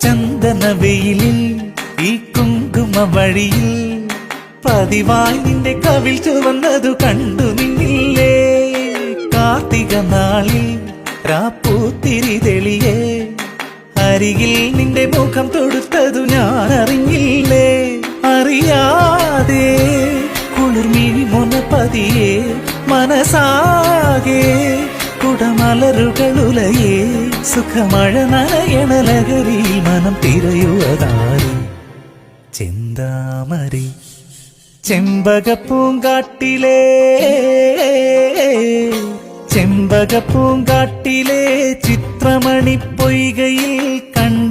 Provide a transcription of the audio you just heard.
ചന്ദന വെയിലിൽ ഈ കുങ്കുമ വഴിയിൽ പതിവായി നിന്റെ കവിൾ ചുവന്നതു കണ്ടു നിന്നില്ലേ. കാർത്തിക നാളിൽ രാപ്പൂത്തിരി തെളിയേ അരികിൽ നിന്റെ മുഖം തൊടുത്തതു ഞാൻ അറിഞ്ഞില്ലേ. അറിയാതെ കുളിർമിഴി മുനപ്പതിയെ മനസാകെ കുടമലരുകളുലയേ സുഖമഴ നനയണ ലഹരിയിൽ മനം തിരയുവതാരി ചെന്താമരി ചെമ്പകപ്പൂങ്കാട്ടിലെ ചെമ്പകപ്പൂങ്കാട്ടിലെ ചിത്രമണി പൊയ്കയിൽ കണ്ട